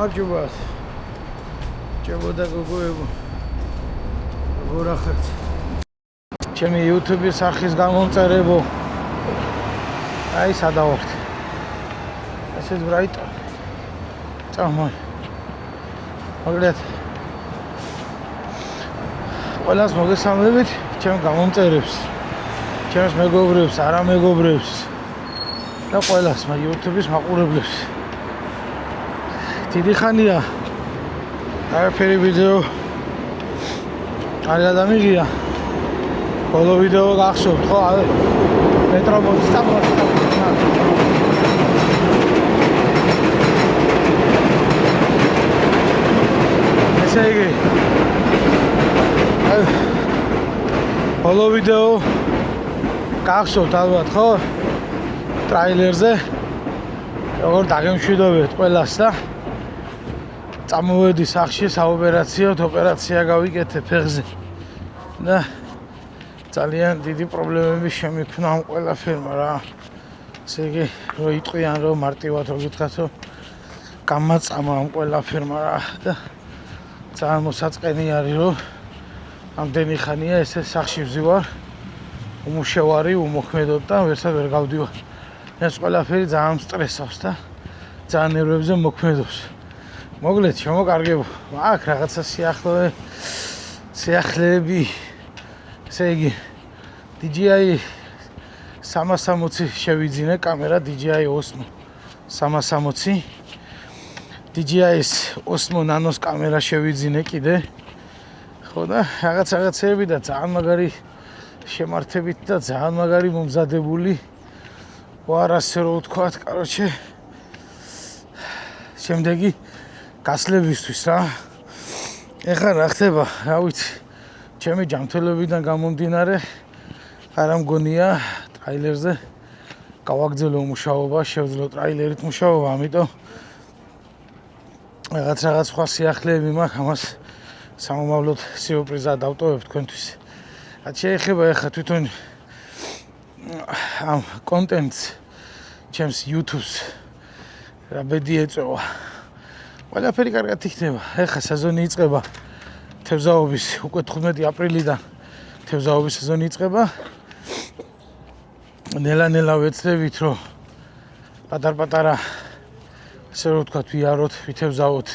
გამარჯობა. ჭებოდა გოგოებო. როგორ ახართ? ჩემი YouTube-ის არხის გამომწერებო. აი სადავართ. ესეც ბრაიტო. წამოი. მოგლეთ. ყველას მოგესალმებით ჩემ გამომწერებს. ჩემს მეგობრებს, არა მეგობრებს. და ყველას YouTube-ის მაყურებლებს. დიდი ხანია არაფერი ვიდეო არ გადამიღია. ბოლო ვიდეო გახსოვთ ხო? მეტროპოლის სტაბილიზა. ესე იგი ბოლო ვიდეო გახსოვთ ალბათ ხო? ტრაილერზე როგორ დაგემშვიდობეთ ყველას და წამოვედი სახში საოპერაციოდ ოპერაცია გავიკეთე ფეხზე და ძალიან დიდი პრობლემები შემიქმნა ამ ყველაფერმა რა. ესე იგი რო იტყვიან რომ მარტივად რო გითხრათო გამაწამა ამ ყველაფერმა რა და ძალიან მოსაწყენი არის რომ ამდენი ხანია ესე სახში ვზივარ უმუშევარი უმოქმედოდ და ვერსად ვერ გავდივარ. ეს ყველაფერი ძალიან სტრესავს და ძალიან ნერვებზე მოქმედობს. მოგლეთ შემოკარგებო. აქ რაღაცა სიახლეები. ესე იგი DJI 360 შევიძინე კამერა DJI Osmo 360. DJI-ის Osmo Nano-ს კამერა შევიძინე კიდე. ხო და რაღაცეები და ძალიან მაგარი შემართებით და ძალიან მაგარი მომზადებული. ვარ ასე რომ ვთქვათ, короче. შემდეგი გასლებისთვის რა. ეხლა რა ხდება, რა ვიცი. ჩემი ჯანმრთელობიდან გამომდინარე არ მგონია ტრაილერზე გავაგრძელო მუშაობა, შევძლო ტრაილერით მუშაობა, ამიტომ რაღაც სხვა სიახლეები მაქვს, ამას სამომავლოდ სიურპრიზად დავტოვებ თქვენთვის. რაც შეეხება ეხლა თვითონ ამ კონტენტს ჩემს YouTube-ს რა ბედი ეწევა. ყველაფერი კარგად იქნება. ეხლა სეზონი იწყება. თევზაობის უკვე 15 აპრილიდან თევზაობის სეზონი იწყება. ნელა-ნელა ვეცდებით რომ პატარ-პატარა ასე რომ ვთქვათ ვიაროთ, ვითევზაოთ,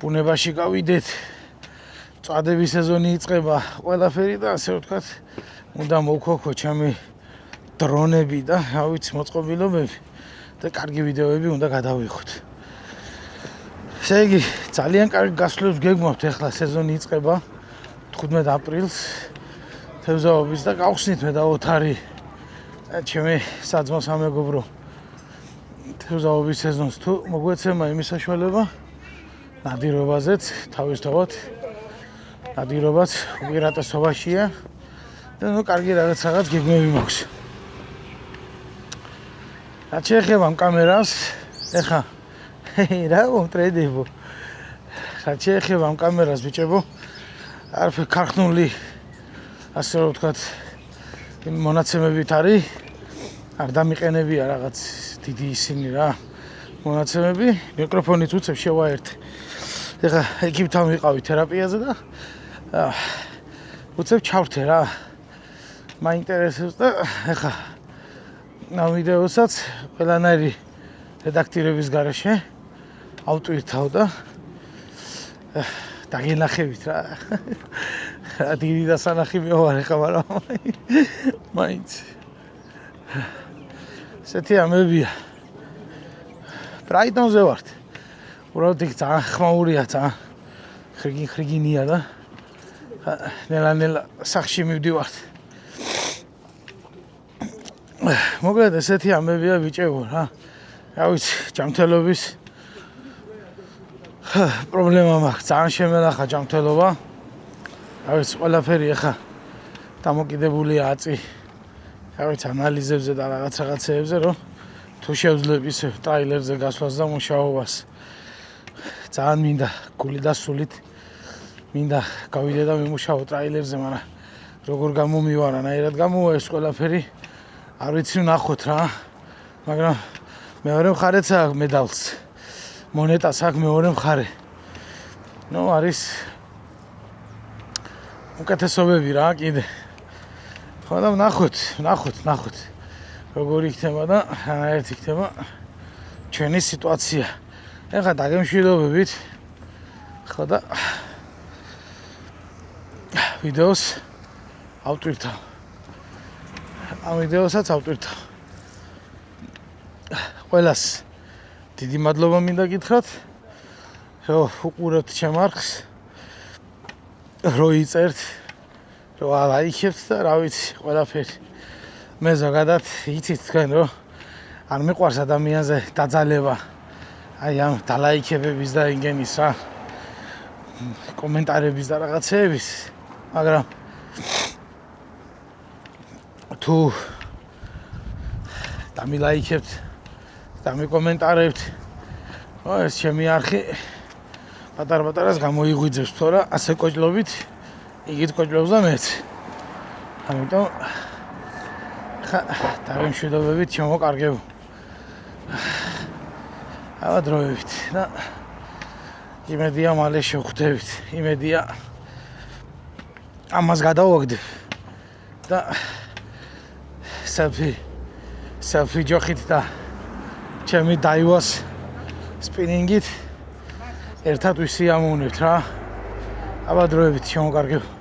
ბუნებაში გავიდეთ. წვადების სეზონი იწყება. ყველაფერი და ასე რომ ვთქვათ უნდა მოვქოქო ჩემი დრონები და რა ვიცი მოწყობილობები და კარგი ვიდეოები უნდა გადავიღოთ. ესე იგი ძალიან კარგი გასვლებს გეგმავთ. ეხლა სეზონი იწყება 15 აპრილს თევზაობის და გავხსნით მე და ოთარი ჩემი საძმო სამეგობრო თევზაობის სეზონს თუ მოგვეცემა იმის საშუალება ნადირობაზეც თავისთავად ნადირობაც უპირატესობაშია და ნუ კარგი რაღაც გეგმები მაქვს. რაც შეეხება ამ კამერას, ეხლა რა მომტრედებო. რაც შეეხება ამ კამერას ბიჭებო, არაფერი ქარხნული ასე რომ ვთქვათ მონაცემებით არის. არ დამიყენებია რაღაც დიდი ისინი რა მონაცემები. მიკროფონით უცებ შევაერთე. ეხლა ეკიპთან ვიყავი თერაპიაზე და უცებ ჩავრთე რა. მაინტერესებს და ეხლა ამ ვიდეოსაც ყველანაირი რედაქტირების გარეშე ავტვირთავ და დაგენახებით რა. დიდი დასანახი მეوار ეხლა მაგრამ მაინც ესეთი ამებია. ბრაიტონზე ვართ. უბრალოდ იქ ძალიან ხმაურია, ძალიან ხრიგინია და ნელა-ნელა სახში მივდივართ. მოკლედ ესეთი ამებია ბიჭებო რა. რა ვიცი, ჯანმრთელობის პრობლემა მაქვს. ძალიან შემელახა ჯანმრთელობა. რა ვიცი, ყველაფერი ეხა დამოკიდებულია აწი. რა ვიცი, ანალიზებზე და რაღაცეებზე, რომ თუ შევძლებ ისე ტრაილერზე გასვლას და მუშაობას. ძალიან მინდა გული და სულით მინდა გავიდე და მიმუშაო ტრაილერზე, მაგრამ როგორ გამომივარ, ანაირად გამოვა ეს ყველაფერი არ ვიცი ნახოთ რა. მაგრამ მეორე მხარეც აქვს მედალს. მონეტას აქვს მეორე მხარე. ნუ არის უკეთესობები რა კიდე. ხო და ნახოთ. როგორი იქნება და ერთ იქნება ჩვენი სიტუაცია. ეხლა დაგემშვიდობებით. ხო და ვიდეოს ავტვირთავ. ამ ვიდეოსაც ავტვირთავ. ყველას დიდი მადლობა მინდა გითხრათ, რომ უყურებთ ჩემ არხს, რომ იწერთ, რომ ლაიქებთ და რა ვიცი, ყველაფერი. მე ზოგადად იცით თქვენ, რომ არ მიყვარს ადამიანზე დაძალება, აი ამ დალაიქებების და ინგენის რა, კომენტარების და რაღაცეების, მაგრამ თუ დამილაიქებთ და მიკომენტარებთ, ეს ჩემი არხი პატარ-პატარას გამოიღვიძებს, თორე ასე კოჭლობით იგით კოჭლობს და მეც. ამიტომ დაგემშვიდობებით, შემოკარგებო. ავადროებით და იმედია მალე შევხვდებით. იმედია ამას გადავაგდებ და selfie ჯოხით და ჩემი დაივას სპინინგით ერთად ვისიამოვნებთ რა. ავადროებით, შემოკარგებო.